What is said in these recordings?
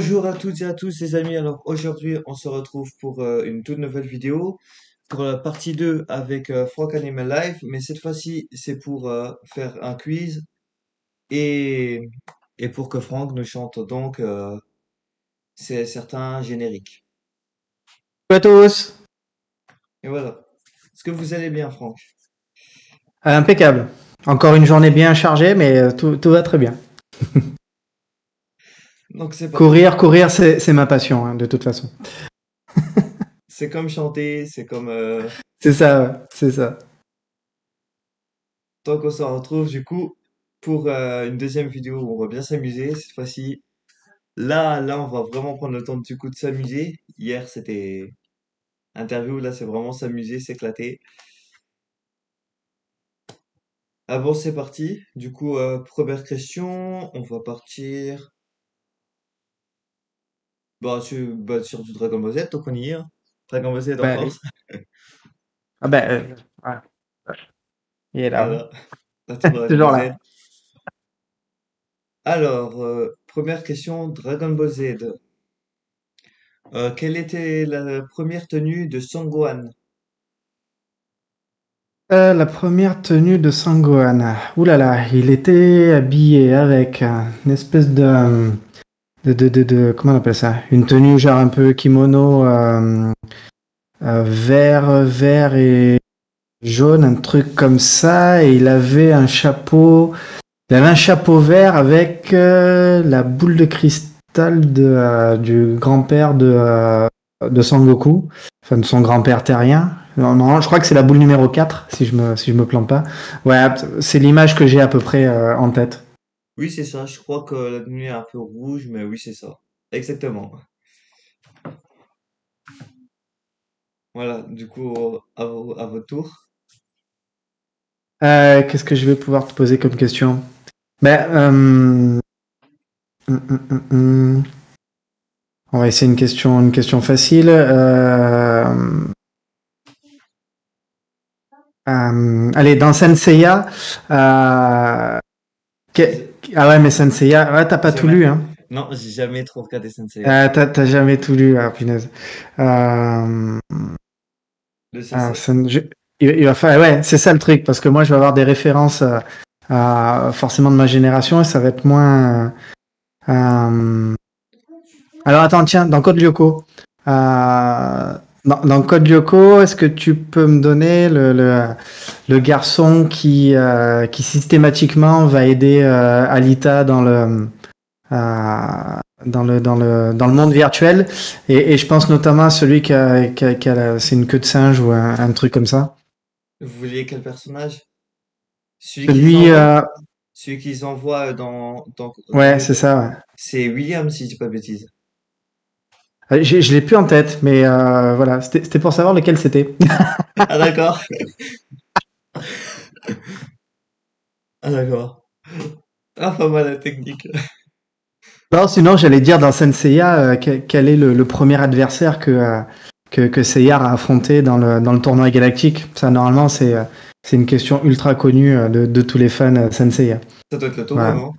Bonjour à toutes et à tous les amis. Alors aujourd'hui on se retrouve pour une toute nouvelle vidéo pour la partie 2 avec Franck Animal Life, mais cette fois-ci c'est pour faire un quiz et, et pour que Franck nous chante donc c'est certains génériques. Bonjour à tous. Et voilà. Est-ce que vous allez bien Franck? Impeccable. Encore une journée bien chargée, mais tout va très bien. Donc c'est parti. Courir, c'est ma passion, hein, de toute façon. C'est comme chanter, c'est comme C'est ça, ouais, c'est ça. tant qu'on se retrouve du coup pour une deuxième vidéo où on va bien s'amuser. Cette fois-ci, là on va vraiment prendre le temps du coup de s'amuser. Hier c'était interview, là, c'est vraiment s'amuser, s'éclater. Ah bon, c'est parti. Du coup, première question, on va partir sur du Dragon Ball Z, tant qu'on y est, hein. Dragon Ball Z en Ben, force. voilà, il est là. Voilà, la team Dragon Ball Toujours Z. là. Alors, première question, Dragon Ball Z. Quelle était la première tenue de Son Gohan? La première tenue de Sangohan. Ouh là là, il était habillé avec une espèce de comment on appelle ça? Une tenue genre un peu kimono vert et jaune, un truc comme ça, et il avait un chapeau vert avec la boule de cristal du grand-père de Sangoku, enfin de son grand-père terrien. Non, je crois que c'est la boule numéro 4 si je me plante pas. Ouais, c'est l'image que j'ai à peu près en tête. Oui, c'est ça, je crois que la tenue est un peu rouge, mais oui, c'est ça. Exactement. Voilà, du coup, à votre tour. Qu'est-ce que je vais pouvoir te poser comme question? Ben, hum, hum, hum, hum. On va essayer une question facile. Allez, dans Senseiya, euh, ah ouais, mais Senseiya, ouais, t'as pas tout Jamais. lu, hein. Non, j'ai jamais trop regardé Sensei. T'as jamais tout lu, ah, punaise. Euh, Le ah, Sensei. il va falloir, ouais, c'est ça le truc, parce que moi, je vais avoir des références forcément de ma génération et ça va être moins. Alors attends, tiens, dans Code Lyoko, dans Code Lyoko, est-ce que tu peux me donner le garçon qui systématiquement va aider Alita dans le monde virtuel et je pense notamment à celui c'est une queue de singe ou un truc comme ça. Vous vouliez quel personnage? Celui qu'ils Celui, envoient? Celui qu'ils envoient dans ouais, les c'est deux. ça. Ouais. C'est William, si je dis pas de bêtises. Je l'ai plus en tête, mais voilà, c'était pour savoir lequel c'était. Ah d'accord. Ah d'accord. Ah pas mal la technique. Non, sinon, j'allais dire dans Senseiya, quel est le premier adversaire que Seiya a affronté dans le tournoi galactique. Ça, normalement, c'est une question ultra connue de tous les fans Senseiya. Ça doit être le taureau, Voilà. non?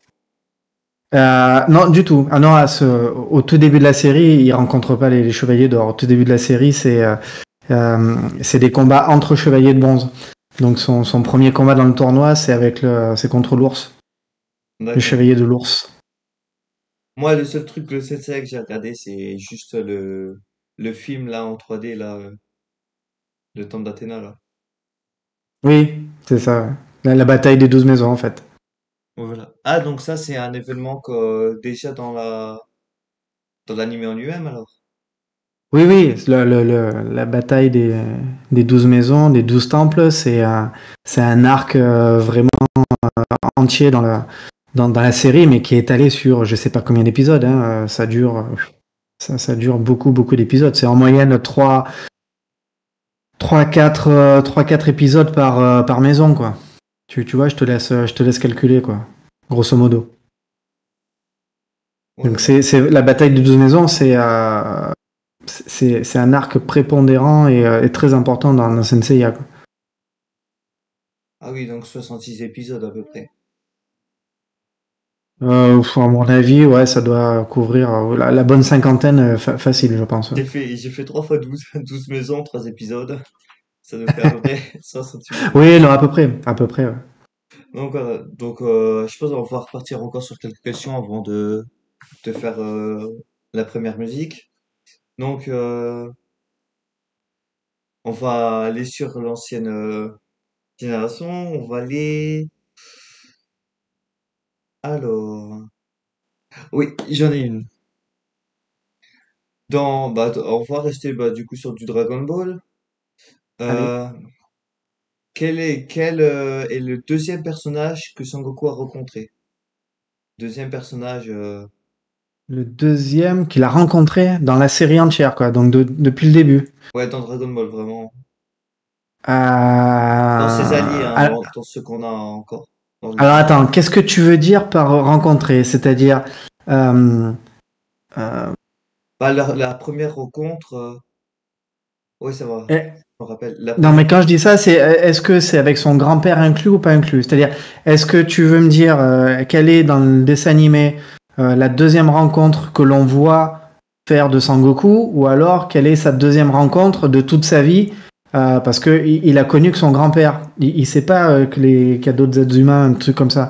Non, du tout. Ah non, au tout début de la série, il rencontre pas les Chevaliers d'Or. Au tout début de la série, c'est des combats entre Chevaliers de Bronze. Donc son premier combat dans le tournoi, c'est contre l'ours, le D'accord. Chevalier de l'ours. Moi, le seul truc, le Sensei que j'ai regardé, c'est juste le film là en 3D là, le Temple d'Athéna là. Oui, c'est ça. Ouais. La bataille des 12 maisons, en fait. Voilà. Ah donc ça c'est un événement que déjà dans l'anime en lui-même alors. Oui, oui, la bataille des 12 maisons, des 12 temples, c'est un arc vraiment entier dans la série, mais qui est étalé sur je sais pas combien d'épisodes. Hein, ça dure beaucoup, beaucoup d'épisodes. C'est en moyenne 3 4 épisodes par maison, quoi. Tu vois, je te laisse calculer, quoi. Grosso modo. Oh Donc là là. la bataille des 12 maisons, c'est un arc prépondérant et très important dans Senseiya, quoi. Ah oui, donc 66 épisodes à peu près. À mon avis, ouais, ça doit couvrir la bonne cinquantaine facile, je pense. Ouais. J'ai fait 3 fois 12 12 maisons, 3 épisodes. Ça nous fait à peu près 60 minutes. Oui, non, à peu près, à peu près. Ouais. Je pense qu'on va repartir encore sur quelques questions avant de faire la première musique. Donc, on va aller sur l'ancienne génération. On va aller. Alors, oui, j'en ai une. On va rester du coup sur du Dragon Ball. Allez. Euh, quel est le deuxième personnage que Son Goku a rencontré? Deuxième personnage, Le deuxième qu'il a rencontré dans la série entière, quoi. Donc depuis le début. ouais, dans Dragon Ball, vraiment. Dans ses alliés, hein, Alors, dans ceux qu'on a encore dans alors l'univers. attends, qu'est-ce que tu veux dire par rencontrer? C'est-à-dire, euh, euh, La première rencontre, oui, ça va, eh, je me rappelle. La non, première, mais quand je dis ça, c'est est-ce que c'est avec son grand-père inclus ou pas inclus? C'est-à-dire, est-ce que tu veux me dire quelle est dans le dessin animé la deuxième rencontre que l'on voit faire de Sangoku, ou alors quelle est sa deuxième rencontre de toute sa vie parce que il a connu que son grand-père. Il sait pas qu'il y a d'autres êtres humains, un truc comme ça.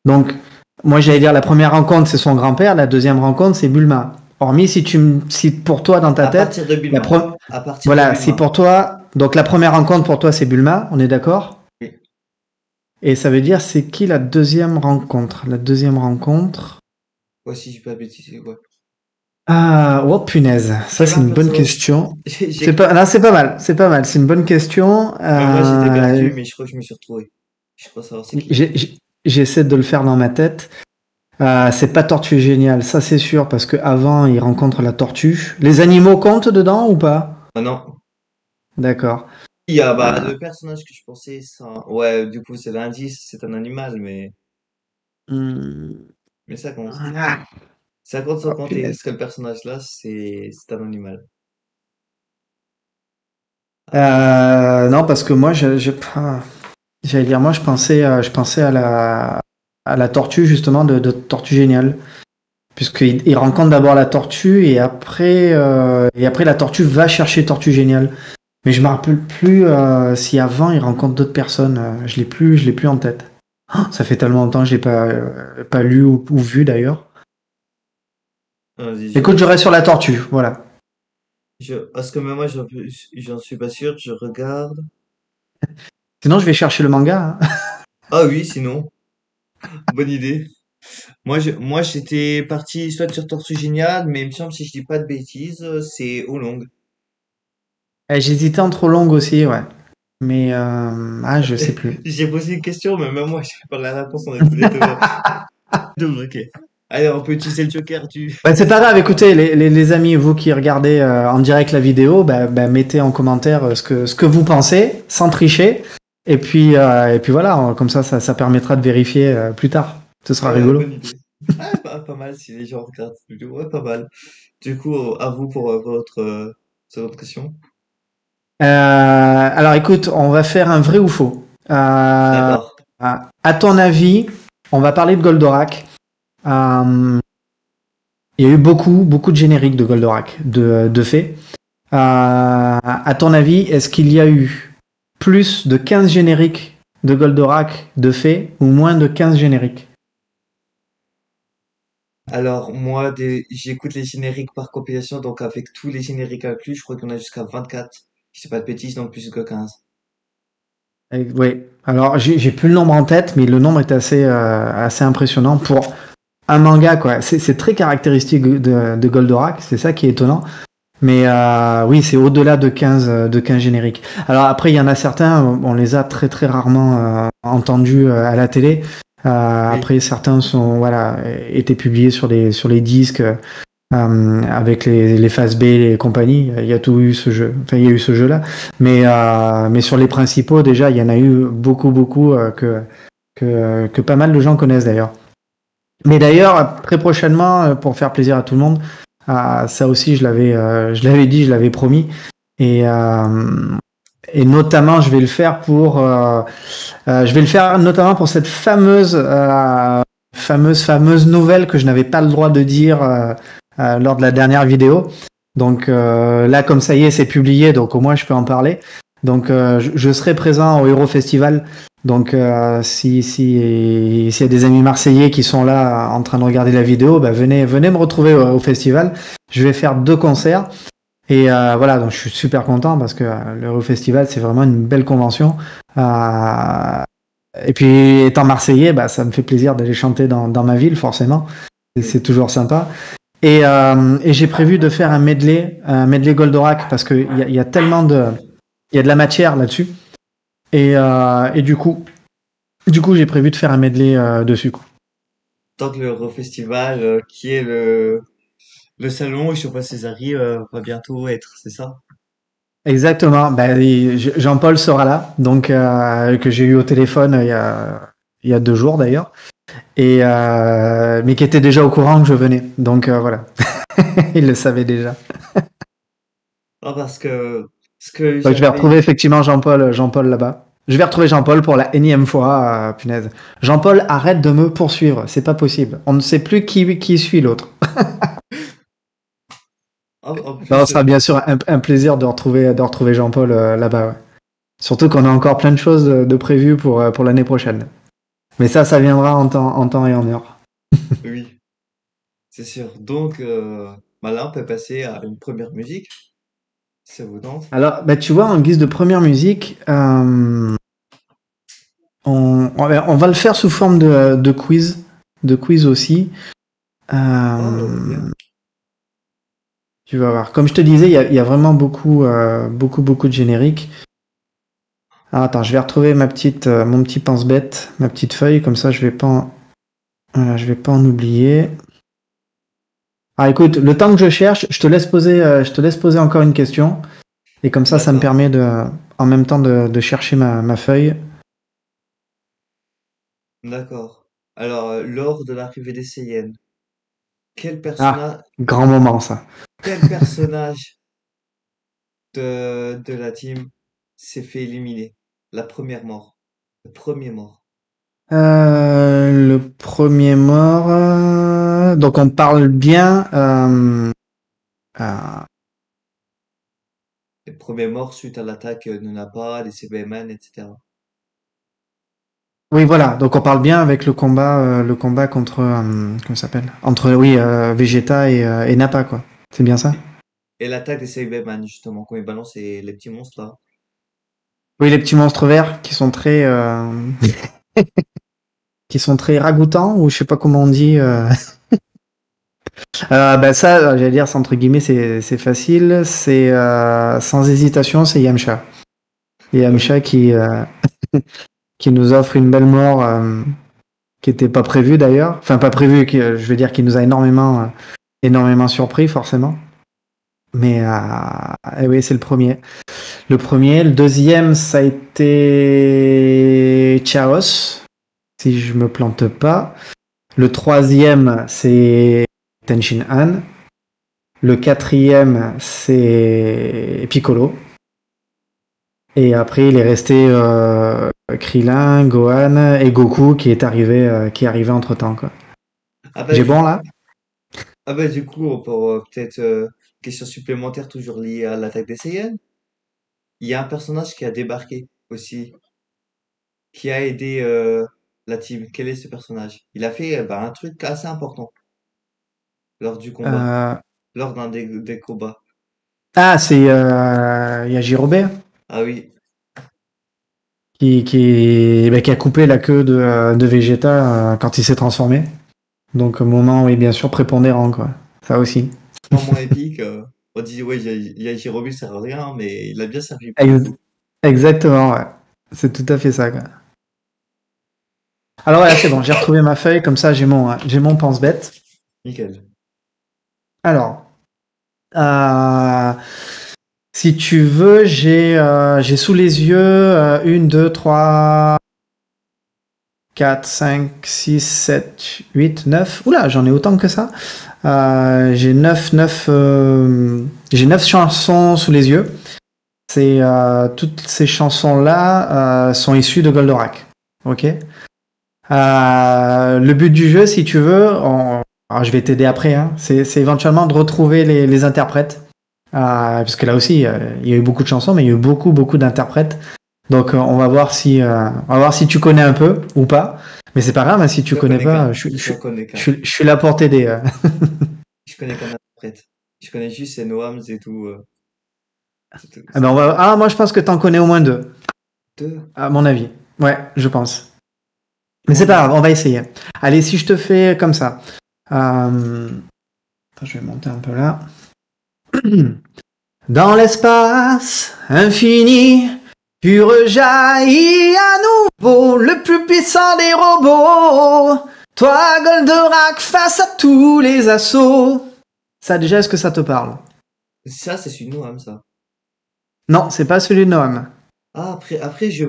Donc, moi, j'allais dire la première rencontre c'est son grand-père, la deuxième rencontre c'est Bulma. Hormis si pour toi dans ta à tête, partir de la Bulma. pro- À partir de voilà, si Bulma. pour toi, donc la première rencontre pour toi c'est Bulma, on est d'accord? Oui. Et ça veut dire c'est qui la deuxième rencontre? La deuxième rencontre. Ouais, si je dis pas de bêtises, ouais. Ah, oh punaise, ça J'ai c'est même une bonne perso, question. C'est j'ai, pas, là c'est pas mal, c'est pas mal, c'est une bonne question. même moi j'étais perdu, mais je crois que je me suis retrouvé. Je crois savoir c'est qui. J'essaie de le faire dans ma tête. C'est pas Tortue Géniale, ça c'est sûr, parce que avant il rencontre la tortue. Les animaux comptent dedans ou pas? Ah non. D'accord. Il y a, Euh, le personnage que je pensais, ouais, du coup, c'est l'indice, c'est un animal, hmm, mais ça compte. ah, Ça compte sans oh, compter, parce punaise. que le personnage là, c'est un animal. Ah, Non, parce que moi, j'allais dire, moi, je pensais à la tortue, justement, de Tortue Géniale. Il rencontre d'abord la tortue et après la tortue va chercher Tortue Géniale. Mais je me rappelle plus si avant il rencontre d'autres personnes. Je l'ai plus en tête. Ah, ça fait tellement longtemps que je l'ai pas lu ou vu d'ailleurs. vas-y, Écoute, je reste sur la tortue, voilà. parce que même moi, j'en suis pas sûr, je regarde. Sinon, je vais chercher le manga. Hein. Ah oui, sinon, bonne idée. Moi, j'étais parti soit sur Tortue Géniale, mais il me semble, si je dis pas de bêtises, c'est Oolong. J'hésitais entre longues aussi, ouais. Mais je sais plus. J'ai posé une question, mais même moi, j'ai pas la réponse, on est tous les deux. Deux, ok. Allez, on peut utiliser le joker, tu. Ouais, c'est pas grave, écoutez, les amis, vous qui regardez en direct la vidéo, mettez en commentaire ce que vous pensez, sans tricher. Et puis voilà, comme ça permettra de vérifier plus tard. Ce sera Ouais, rigolo. bonne idée. Ah, pas mal, si les gens regardent cette vidéo, ouais, pas mal. Du coup, à vous pour sur votre question. Alors écoute, on va faire un vrai ou faux. D'accord. À ton avis, on va parler de Goldorak. Il y a eu beaucoup de génériques de Goldorak, de fait. À ton avis, est-ce qu'il y a eu plus de 15 génériques de Goldorak de fait ou moins de 15 génériques? Alors, j'écoute les génériques par compilation, donc avec tous les génériques inclus, je crois qu'on a jusqu'à 24. Je sais pas de bêtises, donc plus que 15. Oui. Alors, j'ai plus le nombre en tête, mais le nombre est assez impressionnant pour un manga, quoi. C'est très caractéristique de Goldorak, c'est ça qui est étonnant. Mais oui, c'est au-delà de 15 génériques. Alors après, il y en a certains, on les a très très rarement entendus à la télé. Oui. Après, certains sont voilà étaient publiés sur les disques avec les phases B et compagnie. Il y a tout eu ce jeu. Enfin, il y a eu ce jeu-là. Mais sur les principaux, déjà, il y en a eu beaucoup que pas mal de gens connaissent d'ailleurs. Mais d'ailleurs, très prochainement, pour faire plaisir à tout le monde, ça aussi, je l'avais dit, je l'avais promis, et, euh, et notamment, je vais le faire notamment pour cette fameuse fameuse nouvelle que je n'avais pas le droit de dire lors de la dernière vidéo. Donc là, comme ça y est, c'est publié, donc au moins je peux en parler. Donc je serai présent au Euro Festival. Donc s'il y a des amis marseillais qui sont là en train de regarder la vidéo, bah, venez me retrouver au festival. Je vais faire 2 concerts. Et voilà, donc je suis super content parce que l'Euro Festival, c'est vraiment une belle convention. Et puis étant marseillais, bah, ça me fait plaisir d'aller chanter dans ma ville, forcément. C'est Oui. toujours sympa. Et j'ai prévu de faire un medley Goldorak parce qu'il y a tellement il y a de la matière là-dessus. Et du coup, j'ai prévu de faire un medley dessus, quoi. Tant que l'Eurofestival, qui est le salon où Chopin Césari va bientôt être, c'est ça? Exactement. Ben, Jean-Paul sera là, donc que j'ai eu au téléphone il y a 2 jours d'ailleurs, mais qui était déjà au courant que je venais. Donc voilà, il le savait déjà. Ah, parce que ce que Donc je vais j'avais. retrouver effectivement Jean-Paul là-bas. Je vais retrouver Jean-Paul pour la énième fois, punaise. Jean-Paul, arrête de me poursuivre, c'est pas possible. On ne sait plus qui suit l'autre. En Non, ce plus, sera bien sûr un plaisir de retrouver Jean-Paul là-bas. Ouais. Surtout qu'on a encore plein de choses de prévues pour l'année prochaine. Mais ça viendra en temps et en heure. oui, c'est sûr. Donc, bah là, on peut passer à une première musique, si ça vous tente. Alors, bah, tu vois, en guise de première musique, on va le faire sous forme de quiz aussi. Oh, Euh, bien. tu vas voir. Comme je te disais, il y a vraiment beaucoup de génériques. Alors, attends, je vais retrouver mon petit pense-bête, ma petite feuille, comme ça voilà, je vais pas en oublier. Ah, écoute, le temps que je cherche, je te laisse poser encore une question. Et comme ça me D'accord, permet en même temps de chercher ma feuille. d'accord. Alors, lors de l'arrivée des Saiyans, quel Ah, personnage, grand moment ça. quel personnage de la team s'est fait éliminer? La première mort. Le premier mort. Le premier mort. Donc on parle bien. Euh, Le premier mort suite à l'attaque de Nappa, des CBMN, etc. oui, voilà. Donc on parle bien avec le combat contre. Comment ça s'appelle? Entre oui, Vegeta et Nappa, quoi. C'est bien ça? Et l'attaque des Cybermen, justement, quand ils balancent les petits monstres là. Oui, les petits monstres verts qui sont très ragoûtants, ou je sais pas comment on dit. Bah ça, j'allais dire, c'est entre guillemets, c'est facile. C'est sans hésitation, c'est Yamcha. Ah oui, Yamcha qui nous offre une belle mort qui était pas prévue d'ailleurs. Enfin, pas prévue, je veux dire, qui nous a énormément surpris, forcément. Mais eh oui, c'est le premier. Le premier. Le deuxième, ça a été Chaos, si je me plante pas. Le troisième, c'est Tenshin Han. Le quatrième, c'est Piccolo. Et après, il est resté Krillin, Gohan et Goku qui est arrivé entre temps, quoi. ah bah J'ai du bon coup, là? du coup, pour peut-être question supplémentaire toujours liée à l'attaque des Saiyans, il y a un personnage qui a débarqué aussi, qui a aidé la team. Quel est ce personnage? Il a fait bah, un truc assez important lors du combat, Euh, lors d'un des combats. Ah, c'est Yajirobe Ah oui, qui a coupé la queue de Vegeta quand il s'est transformé. Donc, au moment, oui, bien sûr, prépondérant, quoi. Ça aussi. moment épique. On dit ouais, Yajirobe sert à rien, mais il a bien servi pour le Ex- coup. Exactement, ouais. C'est tout à fait ça, quoi. Alors, voilà, c'est bon, j'ai retrouvé ma feuille, comme ça, j'ai mon pense-bête. Nickel. Alors, euh, si tu veux, j'ai sous les yeux 1, 2, 3, 4, 5, 6, 7, 8, 9. Oula, j'en ai autant que ça. J'ai neuf chansons sous les yeux. Toutes ces chansons-là sont issues de Goldorak. Ok. Le but du jeu, si tu veux, alors je vais t'aider après, hein, c'est éventuellement de retrouver les interprètes. Parce que là aussi, il y a eu beaucoup de chansons, mais il y a eu beaucoup, beaucoup d'interprètes. Donc, on va voir si tu connais un peu ou pas. Mais c'est pas grave, hein, si tu J'en connais connais pas, qu'un. J'en connais qu'un. je suis là pour t'aider. Je connais qu'un interprète. Je connais juste ces Noams et tout. Ah ben moi, je pense que t'en connais au moins deux, Deux. à mon avis. Ouais, je pense. Mais c'est Comment pas dire? grave, on va essayer. Allez, si je te fais comme ça. Attends, je vais monter un peu là. Dans l'espace infini, tu rejaillis à nouveau, le plus puissant des robots. Toi, Goldorak, face à tous les assauts. Ça, déjà, est-ce que ça te parle? Ça, c'est celui de Noam, ça. Non, c'est pas celui de Noam. Ah, après je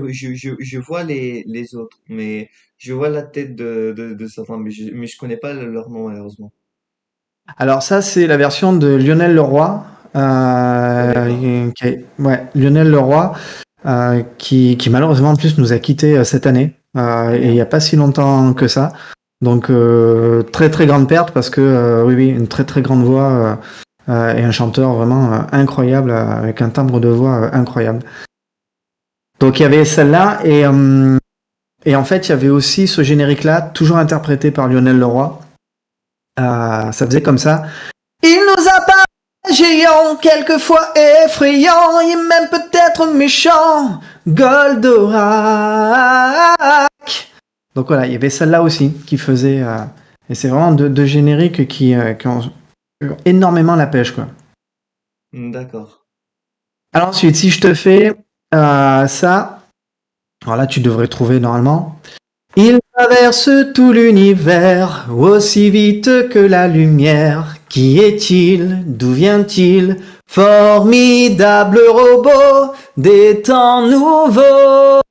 vois les autres, mais je vois la tête de certains, mais je connais pas leur nom, malheureusement. Alors ça, c'est la version de Lionel Leroy. Je connais pas. Ouais, Lionel Leroy, qui malheureusement en plus nous a quittés cette année, Ah et il n'y a merde. pas si longtemps que ça. Donc très très grande perte parce que oui oui, une très très grande voix et un chanteur vraiment incroyable avec un timbre de voix incroyable. Donc il y avait celle-là et en fait il y avait aussi ce générique-là toujours interprété par Lionel Leroy. Ça faisait comme ça. Il nous a pas géant, quelquefois effrayant, et même peut-être méchant, Goldorak. Donc voilà, il y avait celle-là aussi qui faisait. Et c'est vraiment deux génériques qui ont énormément la pêche, quoi. D'accord. Alors ensuite, si je te fais ça, alors là tu devrais trouver normalement. Il traverse tout l'univers aussi vite que la lumière. Qui est-il? D'où vient-il? Formidable robot des temps nouveaux.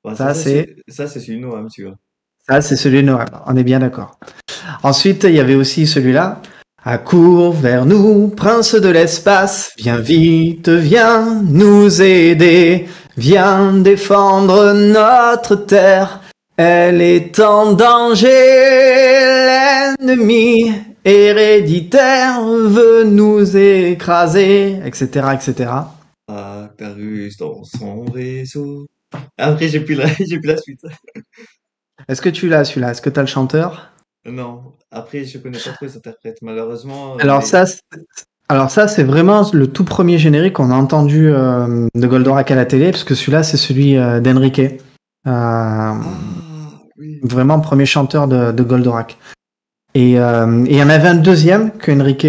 Bah, Ça c'est ça, c'est celui de Noam, tu vois. ça c'est celui de Noël. On est bien d'accord. Ensuite, il y avait aussi celui-là. Accours vers nous, prince de l'espace, viens vite, viens nous aider, viens défendre notre terre. Elle est en danger, l'ennemi héréditaire veut nous écraser, etc., etc. Actarus dans son vaisseau. Après, j'ai plus la suite. Est-ce que tu l'as celui-là? Est-ce que tu as le chanteur? Non. Après, je connais pas trop les interprètes. Malheureusement, Alors ça, c'est vraiment le tout premier générique qu'on a entendu de Goldorak à la télé, parce que celui-là, c'est celui d'Enrique. Ah, oui. Vraiment premier chanteur de Goldorak. Et il y en avait un deuxième que Enrique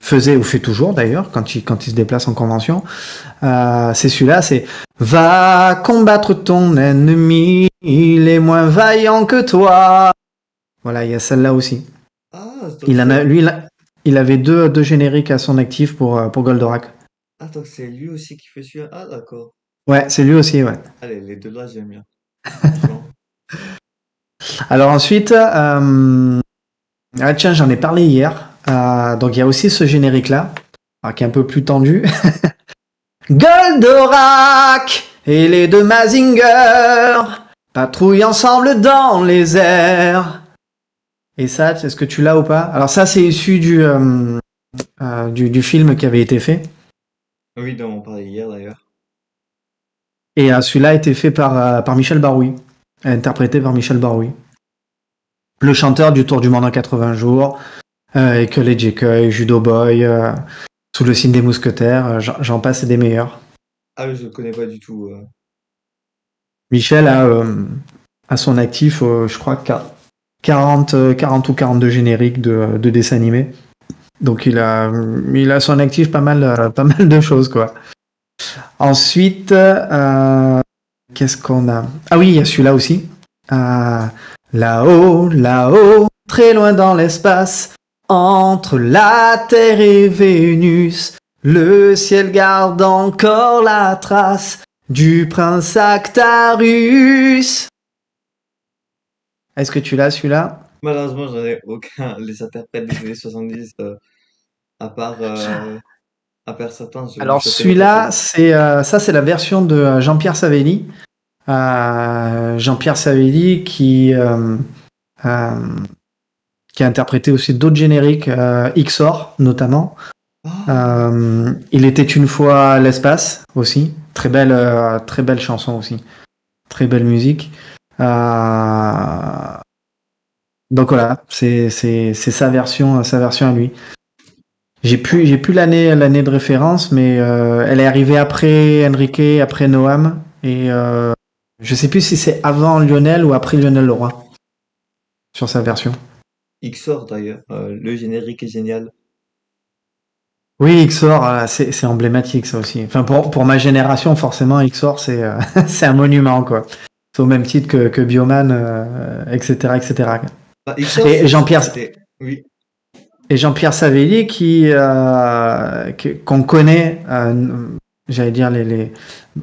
faisait, ou fait toujours d'ailleurs, quand il se déplace en convention. C'est celui-là, c'est Va combattre ton ennemi, il est moins vaillant que toi. Voilà, il y a celle-là aussi. Ah, donc Il avait deux génériques à son actif pour Goldorak. donc c'est lui aussi qui fait celui-là. Ah, d'accord. Ouais, c'est lui aussi, ouais. Allez, les deux là, j'aime bien. Franchement. Alors ensuite, tiens, j'en ai parlé hier. Donc il y a aussi ce générique-là, qui est un peu plus tendu. Goldorak et les deux Mazinger patrouillent ensemble dans les airs. Et ça, est-ce que tu l'as ou pas? Alors ça, c'est issu du film qui avait été fait. Oui, dont on parlait hier d'ailleurs. Et celui-là a été fait par Michel Baroui, interprété par Michel Baroui. Le chanteur du Tour du Monde en 80 jours, avec les Jekyll, Judo Boy, Sous le signe des mousquetaires, j'en passe et des meilleurs. Ah, oui, je le connais pas du tout. Michel a à son actif, je crois, 40 ou 42 génériques de dessins animés. Donc il a à son actif pas mal de choses, quoi. Ensuite, qu'est-ce qu'on a? Ah oui, il y a celui-là aussi. Là-haut, là-haut, très loin dans l'espace, entre la Terre et Vénus, le ciel garde encore la trace du prince Actarus. Est-ce que tu l'as celui-là? Malheureusement, j'en ai aucun. Les interprètes des années 70, à part, euh, à part certains, Alors je connais pas celui-là, trop. c'est la version de Jean-Pierre Savelli. Jean-Pierre Savelli euh, qui a interprété aussi d'autres génériques, XOR notamment. Ah, Il était une fois l'espace aussi, très belle chanson aussi, très belle musique. Euh, donc voilà, c'est sa version à lui. J'ai plus l'année de référence, mais elle est arrivée après Enrique, après Noam, et je sais plus si c'est avant Lionel ou après Lionel Leroy sur sa version. XOR d'ailleurs. Le générique est génial. Oui, XOR, c'est emblématique ça aussi. Enfin pour ma génération, forcément, XOR c'est un monument quoi. C'est au même titre que Bioman, etc., etc. Bah, XOR, Et Jean-Pierre c'était. Oui. et Jean-Pierre Savelli qu'on connaît, j'allais dire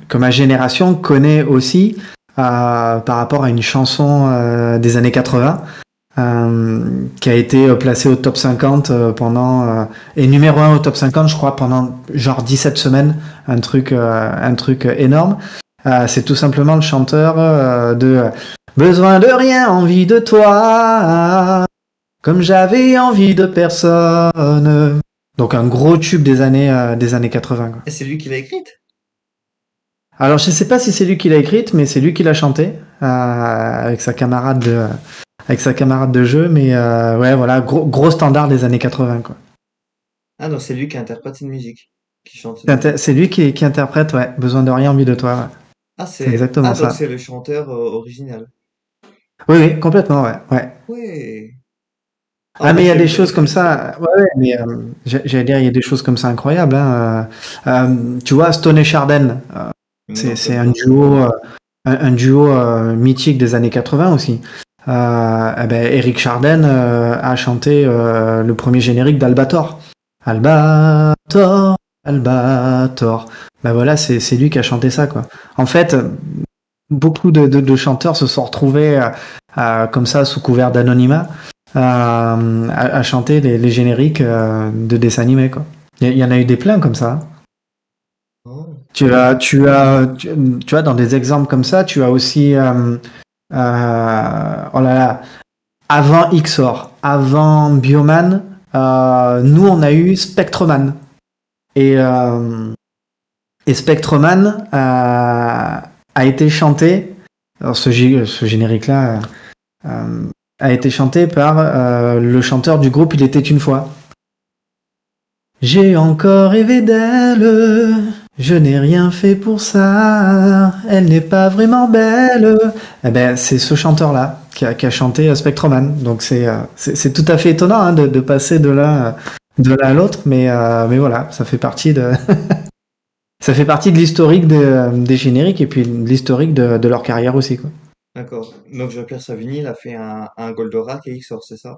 que ma génération connaît aussi par rapport à une chanson des années 80 qui a été placée au top 50 et numéro 1 au top 50 je crois pendant genre 17 semaines, un truc énorme. C'est tout simplement le chanteur de Besoin de rien, envie de toi, comme j'avais envie de personne. Donc un gros tube des années 80 quoi. Et c'est lui qui l'a écrite? Alors je sais pas si c'est lui qui l'a écrite, mais c'est lui qui l'a chanté avec sa camarade de jeu. Mais ouais, voilà, gros standard des années 80 quoi. Ah non, c'est lui qui interprète une musique. Qui chante une musique. C'est lui qui interprète, ouais, Besoin de rien, envie de toi. Ouais. Ah, C'est c'est. exactement Ah, donc ça. c'est le chanteur original. Oui, oui, complètement, ouais, ouais. Ouais. Ah, Ah bah mais il y je a vais des le choses comme vérifier. ça. Ouais, ouais, mais j'allais dire, il y a des choses comme ça incroyables. Hein. Tu vois, Stone et Chardin, Non, ça c'est me dit rien. un duo mythique des années 80 aussi. Eh ben, Eric Chardin a chanté le premier générique d'Albator. Albator, Albator. Ben voilà, c'est lui qui a chanté ça, quoi. En fait, beaucoup de chanteurs se sont retrouvés comme ça, sous couvert d'anonymat, à chanter les génériques de dessins animés, quoi. Il y en a eu des pleins comme ça. Hein. Oh. Tu as dans des exemples comme ça, tu as aussi, oh là là, avant XOR, avant Bioman, nous on a eu Spectroman. Et, euh, et Spectroman a été chanté, alors ce générique-là a été chanté par le chanteur du groupe Il était une fois. J'ai encore rêvé d'elle, je n'ai rien fait pour ça, elle n'est pas vraiment belle. Eh ben, c'est ce chanteur-là qui a chanté Spectroman. Donc c'est tout à fait étonnant hein, de passer de l'un à l'autre, mais voilà, ça fait partie ça fait partie de l'historique des génériques et puis de l'historique de leur carrière aussi, quoi. D'accord. Donc Jean-Pierre Savigny, il a fait un Goldorak et XOR, c'est ça?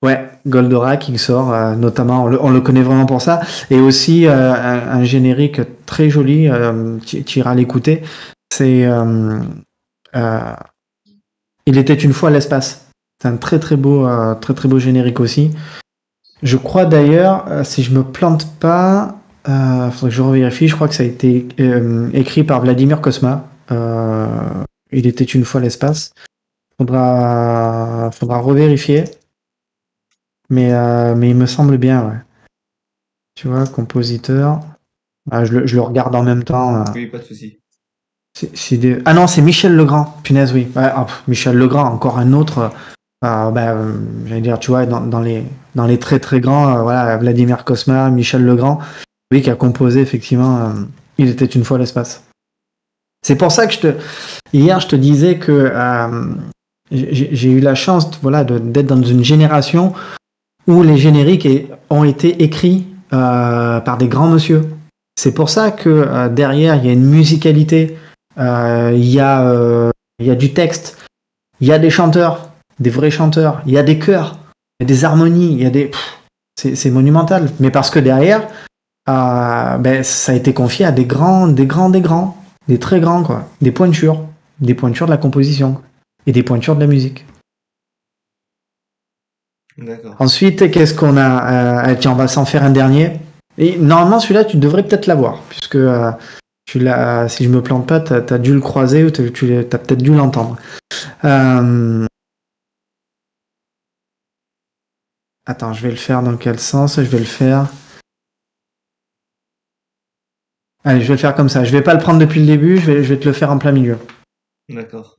Ouais, Goldorak qui sort, notamment, on le connaît vraiment pour ça. Et aussi un générique très joli, tu iras l'écouter. C'est euh, Il était une fois l'espace. C'est un très beau générique aussi. Je crois d'ailleurs, si je me plante pas, faudrait que je revérifie, je crois que ça a été écrit par Vladimir Kosma. Il était une fois l'espace. Faudra revérifier. Mais il me semble bien, ouais. Tu vois, compositeur. Ah, je le regarde en même temps. Oui, pas de souci. Ah non, c'est Michel Legrand. Punaise, oui. Ouais, Michel Legrand, encore un autre. J'allais dire, tu vois, dans les très très grands, voilà, Vladimir Cosma, Michel Legrand, oui, qui a composé effectivement Il était une fois l'espace. C'est pour ça que hier, je te disais que j'ai eu la chance, voilà, d'être dans une génération où les génériques ont été écrits par des grands monsieur. C'est pour ça que derrière, il y a une musicalité, il y a du texte, il y a des chanteurs, des vrais chanteurs, il y a des chœurs, il y a des harmonies, il y a des... C'est monumental. Mais parce que derrière, ça a été confié à des très grands, quoi. Des pointures de la composition et des pointures de la musique. D'accord. Ensuite, qu'est-ce qu'on a tiens, on va s'en faire un dernier. Et normalement, celui-là, tu devrais peut-être l'avoir, puisque Si je me plante pas, t'as dû le croiser ou t'as peut-être dû l'entendre. Attends, je vais le faire dans quel sens? Je vais le faire. Allez, je vais le faire comme ça. Je vais pas le prendre depuis le début, je vais te le faire en plein milieu. D'accord.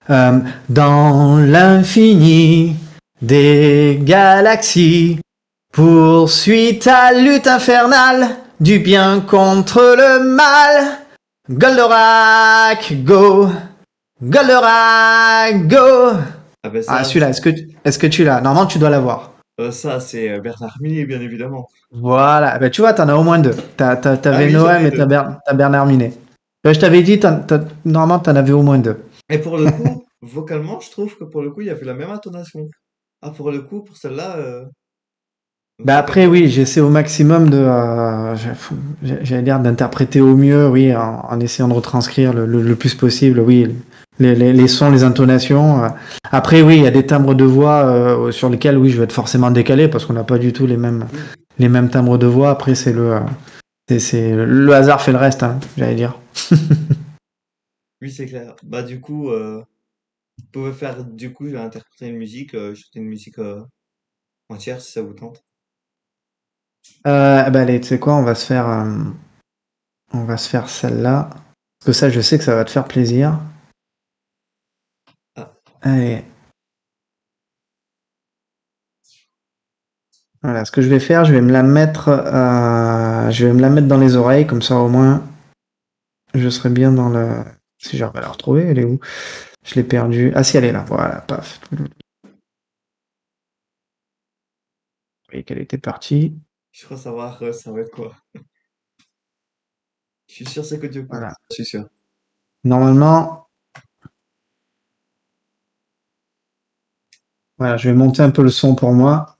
Dans l'infini des galaxies, poursuis ta lutte infernale du bien contre le mal. Goldorak, go! Goldorak, go! Ah ben Ah, ça, celui-là, est-ce que tu l'as? Normalement, tu dois l'avoir. ça c'est Bernard Minet, bien évidemment. Voilà, ben, tu vois, t'en as au moins deux. Ah T'avais oui, j'en Noël, ai mais deux. t'as Bernard Minet. Je t'avais dit, normalement, t'en avais au moins deux. Et pour le coup, vocalement, je trouve que pour le coup, il y avait la même intonation. Ah, pour le coup, pour celle-là, Bah après, vocalement. oui, j'essaie au maximum j'allais dire d'interpréter au mieux, oui, en essayant de retranscrire le plus possible, oui, les sons, les intonations. Après, oui, il y a des timbres de voix sur lesquels, oui, je vais être forcément décalé parce qu'on n'a pas du tout Oui, les mêmes timbres de voix. Après, le hasard fait le reste, hein, j'allais dire. oui, c'est clair. Bah du coup, vous pouvez faire, du coup, je vais interpréter une musique, chanter une musique entière si ça vous tente. Bah allez, tu sais quoi, on va se faire celle-là. Parce que ça, je sais que ça va te faire plaisir. Ah, Allez. Voilà, ce que je vais faire, je vais me la mettre dans les oreilles, comme ça au moins, je serai bien dans le. Si j'arrive à la retrouver, elle est où? Je l'ai perdue. Ah si, elle est là. Voilà, paf. Vous voyez qu'elle était partie. je crois savoir, ça va être quoi. Je suis sûr c'est que Dieu compte. Voilà. Je suis sûr. Normalement, voilà, je vais monter un peu le son pour moi.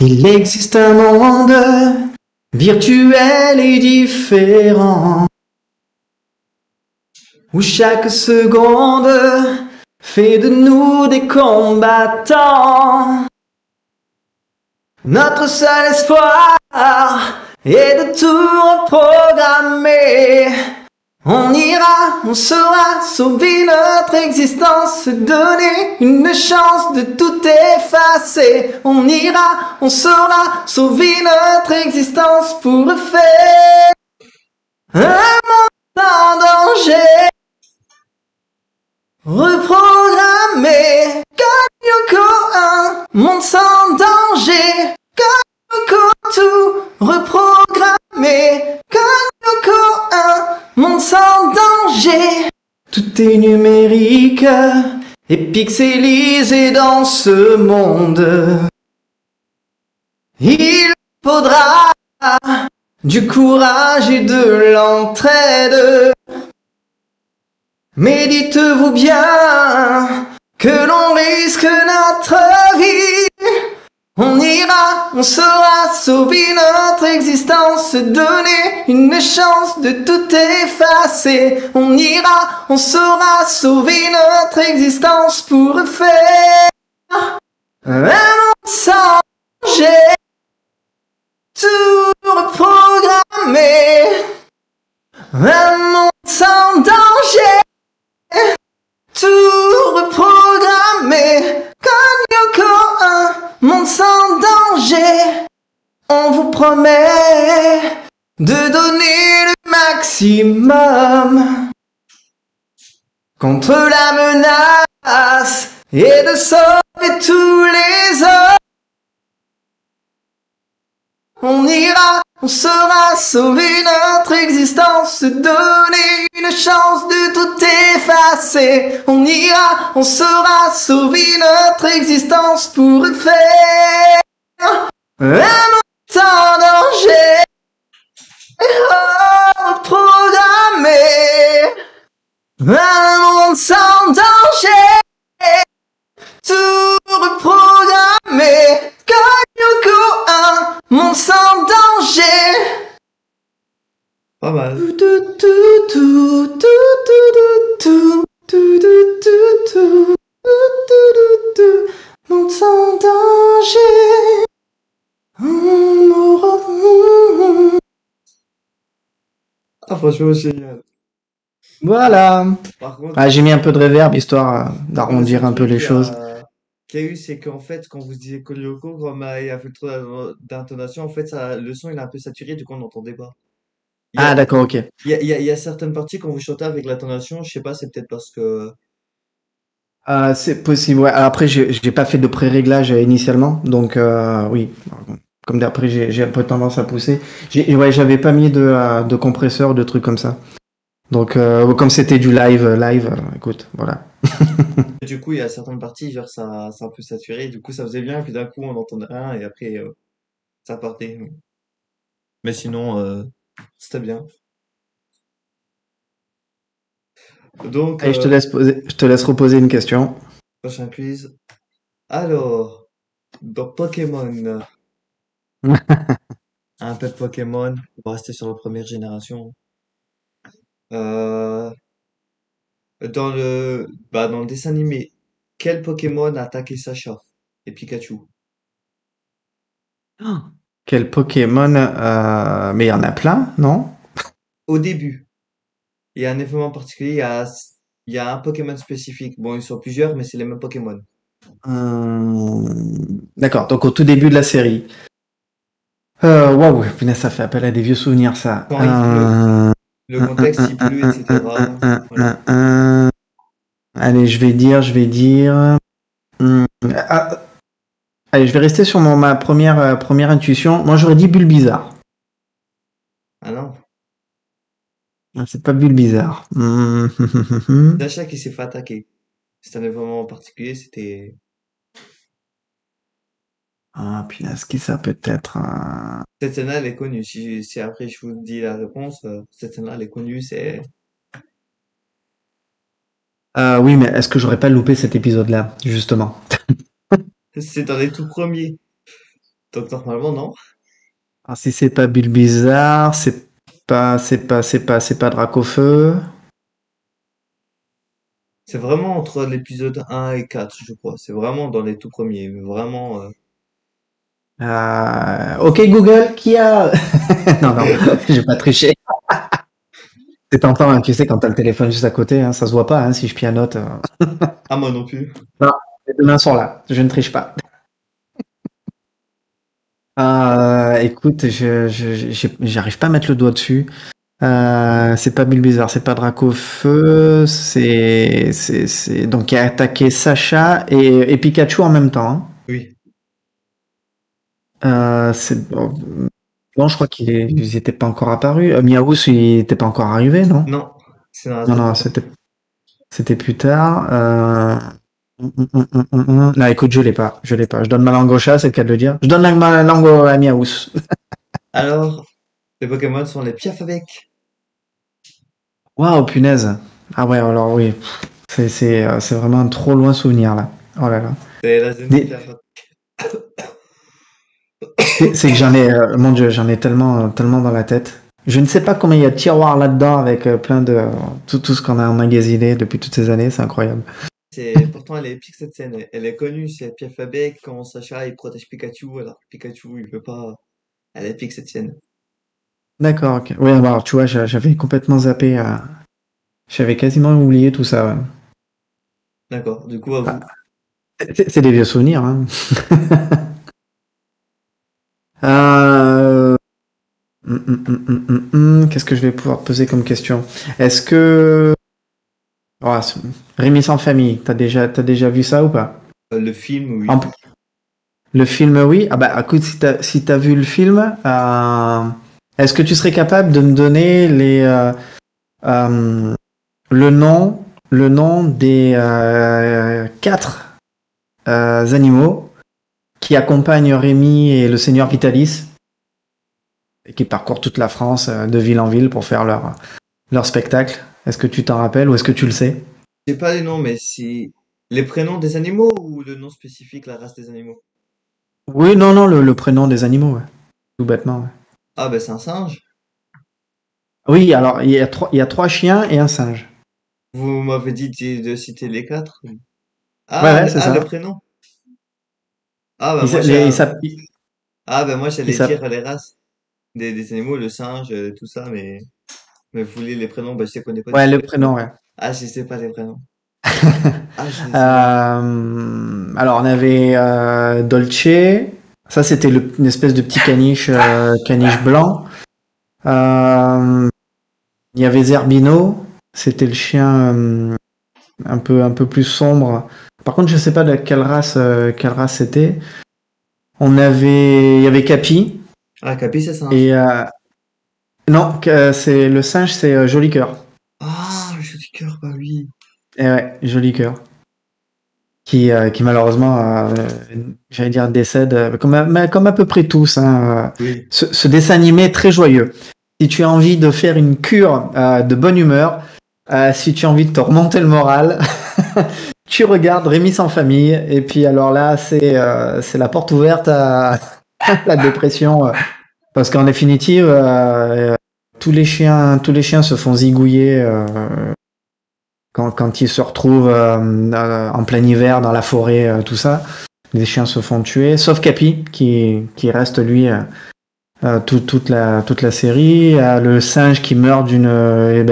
Il existe un monde virtuel et différent où chaque seconde fait de nous des combattants. Notre seul espoir est de tout reprogrammer. On ira, on saura sauver notre existence, se donner une chance de tout effacer. On ira, on saura sauver notre existence pour faire un monde en danger. Reprogrammer comme Yoko, un monde sans danger. Comme Yoko, tout reprogrammer comme Yoko, un monde sans danger. Tout est numérique et pixelisé dans ce monde. Il faudra du courage et de l'entraide. Mais dites-vous bien que l'on risque notre vie. On ira, on saura sauver notre existence, se donner une chance de tout effacer. On ira, on saura sauver notre existence pour faire un monde sans danger. Tout reprogrammer. Un monde sans danger. Tout reprogrammer comme Yoko, un monde sans danger. On vous promet de donner le maximum contre la menace et de sauver tous les hommes. On ira, on saura sauver notre existence, se donner une chance de tout effacer. On ira, on saura sauver notre existence pour faire un monde sans danger. Programmer un monde sans danger. Tout reprogrammer tout, tout, tout, tout, tout, tout, tout, monde sans danger. Ah, franchement, génial. Voilà. Par contre, Ah, j'ai mis un peu de reverb histoire le seul d'arrondir un peu truc les choses. qu'il y a eu, c'est qu'en fait, quand vous disiez Kolyoko, quand Maë a fait trop d'intonation, en fait, le son, il est un peu saturé, du coup, on n'entendait pas. Il y a, Ah, d'accord, ok. il y a certaines parties, quand vous chantez avec l'intonation, je sais pas, c'est peut-être parce que... C'est possible, ouais. Après, j'ai pas fait de pré-réglage initialement, donc oui. Comme d'après, j'ai un peu tendance à pousser. Ouais, j'avais pas mis de compresseur, de trucs comme ça. Donc, comme c'était du live, écoute, voilà. Du coup, il y a certaines parties, genre, ça, c'est un peu saturé, du coup, ça faisait bien, puis d'un coup, on entendait un, et après, ça partait. Mais sinon, c'était bien. Donc, Allez, je te laisse reposer une question. prochain quiz. Alors, dans Pokémon, un peu de Pokémon, on va rester sur la première génération. Euh, dans le dessin animé, quel Pokémon a attaqué Sacha et Pikachu? Quel Pokémon mais il y en a plein, non? Au début, il y a un événement particulier, il y a un Pokémon spécifique. Bon, ils sont plusieurs, mais c'est les mêmes Pokémon. D'accord, donc au tout début de la série. Waouh, punaise, ça fait appel à des vieux souvenirs, ça. Quand il pleut, le contexte, il pleut, etc. Voilà. Allez, je vais dire. hum, ah, allez, je vais rester sur ma première intuition. Moi, j'aurais dit Bulbizarre. Ah non. Ah, c'est pas Bulbizarre. Sacha qui s'est fait attaquer. C'est un événement particulier, c'était... Ah, punaise, qui ça peut être Cette scène-là, elle est connue. Si après je vous dis la réponse, cette scène-là, elle est connue, Oui, mais est-ce que j'aurais pas loupé cet épisode-là, justement? c'est dans les tout premiers. Donc normalement, non. Alors, si c'est pas Bulbizarre, c'est pas Dracofeu. C'est vraiment entre l'épisode 1 et 4, je crois. C'est vraiment dans les tout premiers. Mais vraiment... Ok Google, qui a... Non, non, je vais pas tricher. C'est tentant, hein, tu sais, quand t'as le téléphone juste à côté, hein, ça se voit pas hein, si je pianote. Ah, moi non plus. Non, les deux mains sont là, je ne triche pas. Écoute, j'arrive pas à mettre le doigt dessus. C'est pas Bulbizarre, c'est pas Dracofeu, donc il a attaqué Sacha et Pikachu en même temps, hein. Oui. Bon, non, je crois qu'ils étaient pas encore apparus. Miaous, il était pas encore arrivé, non? Non. C'est dans la Non, zone non, noire. c'était plus tard. Non, écoute, je l'ai pas, je l'ai pas. Je donne ma langue au chat, c'est le cas de le dire. Je donne ma langue à Miaous. Alors, les Pokémon sont les Piafabec. Waouh, punaise. Ah ouais, alors oui, c'est vraiment un trop loin souvenir là. Oh là là. C'est la zone des Des- Piafabec. C'est que j'en ai, mon Dieu, j'en ai tellement dans la tête. Je ne sais pas combien il y a de tiroirs là-dedans avec plein de tout ce qu'on a emmagasiné depuis toutes ces années, c'est incroyable. Pourtant, elle est épique cette scène. Elle est connue, c'est Piafabec quand Sacha il protège Pikachu alors que Pikachu il veut pas. Elle est épique cette scène. D'accord, ok. Oui, alors tu vois, j'avais complètement zappé. J'avais quasiment oublié tout ça. Ouais. D'accord, du coup à Ah, vous. c'est des vieux souvenirs. Hein. Euh, Qu'est-ce que je vais pouvoir poser comme question? Est-ce que oh, Rémi sans famille, t'as déjà vu ça ou pas? Le film, En- oui. Le film, oui. Ah bah écoute, si t'as vu le film, est-ce que tu serais capable de me donner euh, le nom, le nom des quatre animaux qui accompagnent Rémi et le Seigneur Vitalis et qui parcourent toute la France de ville en ville pour faire leur spectacle? Est-ce que tu t'en rappelles ou est-ce que tu le sais? J'ai pas les noms, mais c'est les prénoms des animaux ou le nom spécifique, la race des animaux? Oui, non, non, le prénom des animaux, ouais. Tout bêtement, ouais. Ah, ben c'est un singe. Oui, alors il y a trois chiens et un singe. Vous m'avez dit de citer les quatre. Ouais, Ah, ouais, c'est le ça. prénom. Ah, bah Ils, moi, s'a- j'ai, les- ils s'app- moi, ils j'allais dire s'app- les races des animaux, le singe, tout ça, mais vous voulez les prénoms, bah, je les connais pas du ouais, tout, le les prénoms. prénom, ouais. Ah, je sais pas les prénoms. Ah, je sais pas. Alors, on avait Dolce. Ça, c'était une espèce de petit caniche blanc. Euh, Il y avait Zerbino. C'était le chien un peu plus sombre. Par contre, je sais pas de quelle race c'était. Il y avait Capi. Ah, Capi, c'est singe. Et non, c'est le singe, c'est Joli Cœur. Ah, le joli cœur, bah oui. Et ouais, Joli Cœur. Qui malheureusement, j'allais dire, décède, comme à peu près tous. Hein, Oui. ce dessin animé est très joyeux. Si tu as envie de faire une cure de bonne humeur, si tu as envie de te remonter le moral, tu regardes Rémi sans famille. Et puis alors là, c'est la porte ouverte à la dépression. Parce qu'en définitive, tous les chiens se font zigouiller quand ils se retrouvent en plein hiver dans la forêt, tout ça. Les chiens se font tuer, sauf Capi qui reste lui toute la série. Le singe qui meurt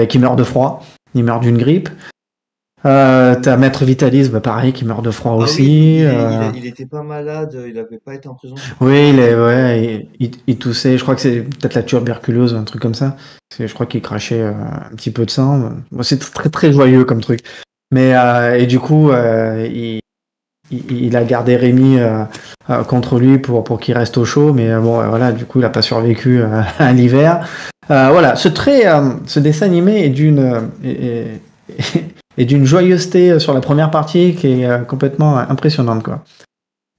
qui meurt de froid, il meurt d'une grippe. T'as Maître Vitalis, bah pareil, qui meurt de froid Ah oui, aussi. il était pas malade, il avait pas été en prison, je sais plus Oui, quoi. il toussait. Je crois que c'est peut-être la tuberculose, un truc comme ça. Je crois qu'il crachait un petit peu de sang. Bon, c'est très très joyeux comme truc. Mais et du coup, il a gardé Rémi contre lui pour qu'il reste au chaud. Mais bon, voilà, du coup, il a pas survécu à l'hiver. Voilà, ce dessin animé est est d'une joyeuseté sur la première partie qui est complètement impressionnante, quoi.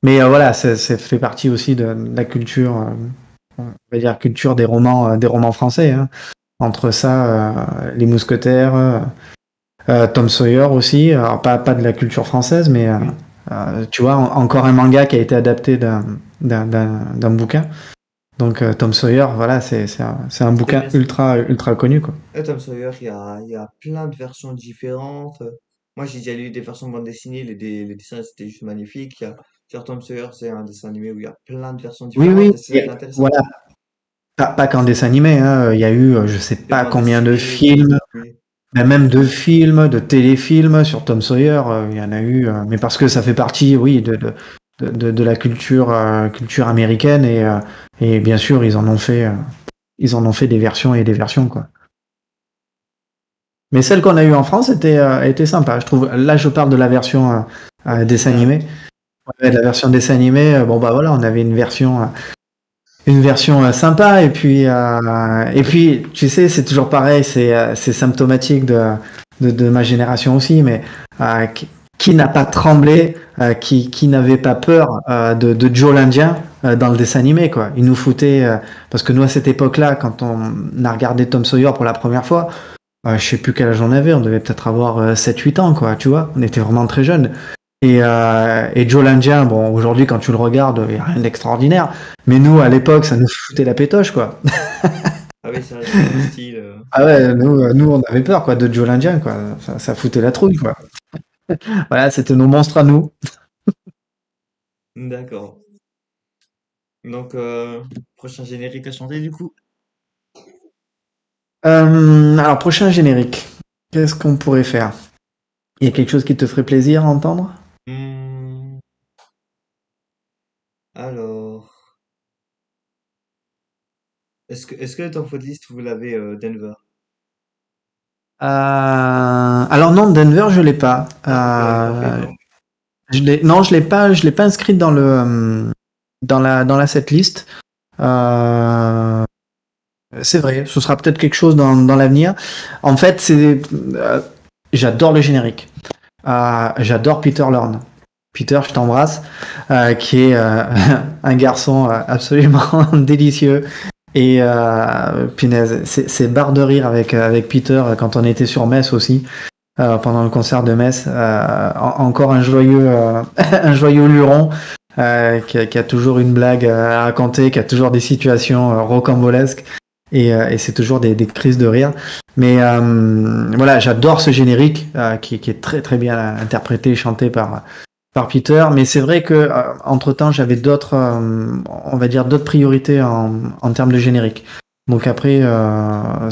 Mais voilà, ça fait partie aussi de la culture, on va dire culture des romans français. Hein. Entre ça, les Mousquetaires, Tom Sawyer aussi. Alors pas de la culture française, mais Oui. tu vois, encore un manga qui a été adapté d'un bouquin. Donc Tom Sawyer, voilà, c'est un C'est bouquin bien ça. ultra connu, quoi. Tom Sawyer, il y a plein de versions différentes. Moi, j'ai déjà lu des versions de bande dessinée, les dessins, c'était juste magnifique. Sur Tom Sawyer, c'est un dessin animé où il y a plein de versions Oui, différentes, oui, et c'est ça qui est intéressant. voilà. Pas qu'en dessin animé, hein. Il y a eu, je sais Des pas bandes combien de dessinées, des films. trucs, oui. Il y a même de films, de téléfilms sur Tom Sawyer, il y en a eu, mais parce que ça fait partie, oui, de la culture américaine et bien sûr ils en ont fait des versions et des versions quoi. Mais celle qu'on a eue en France était sympa, je trouve. Là, je parle de la version dessin Original. animé. Ouais, de la version dessin animé, bon bah voilà, on avait une version sympa et puis tu sais c'est toujours pareil c'est symptomatique de ma génération aussi mais qui n'a pas tremblé qui n'avait pas peur de Joe l'Indien dans le dessin animé quoi il nous foutait parce que nous à cette époque-là quand on a regardé Tom Sawyer pour la première fois je sais plus quel âge on avait on devait peut-être avoir 7-8 ans quoi tu vois on était vraiment très jeunes et Joe l'Indien, bon, aujourd'hui, quand tu le regardes, il n'y a rien d'extraordinaire. Mais nous, à l'époque, ça nous foutait la pétoche, quoi. Ah oui, ça c'était un style. Ah ouais, nous on avait peur, quoi, de Joe l'Indien, quoi. Ça foutait la trouille, quoi. Voilà, c'était nos monstres à nous. D'accord. Donc, prochain générique à chanter du coup. Alors, prochain générique. Qu'est-ce qu'on pourrait faire? Il y a quelque chose qui te ferait plaisir à entendre? Hmm, alors, est-ce que dans votre liste vous l'avez Denver? Alors non, Denver, je l'ai pas. Ah, vous l'avez pas fait, non? Non, je l'ai pas inscrite dans la setlist. Euh, C'est vrai, ce sera peut-être quelque chose dans l'avenir. En fait, j'adore le générique. J'adore Peter Lorne. Peter, je t'embrasse, qui est un garçon absolument délicieux. Et punaise, ces barres de rire avec Peter quand on était sur Metz aussi, pendant le concert de Metz. Encore un joyeux, un joyeux luron qui a toujours une blague à raconter, qui a toujours des situations rocambolesques et c'est toujours des crises de rire. Mais voilà, j'adore ce générique qui est très très bien interprété et chanté par Peter. Mais c'est vrai que entre-temps, j'avais d'autres, on va dire, d'autres priorités en termes de générique. Donc après,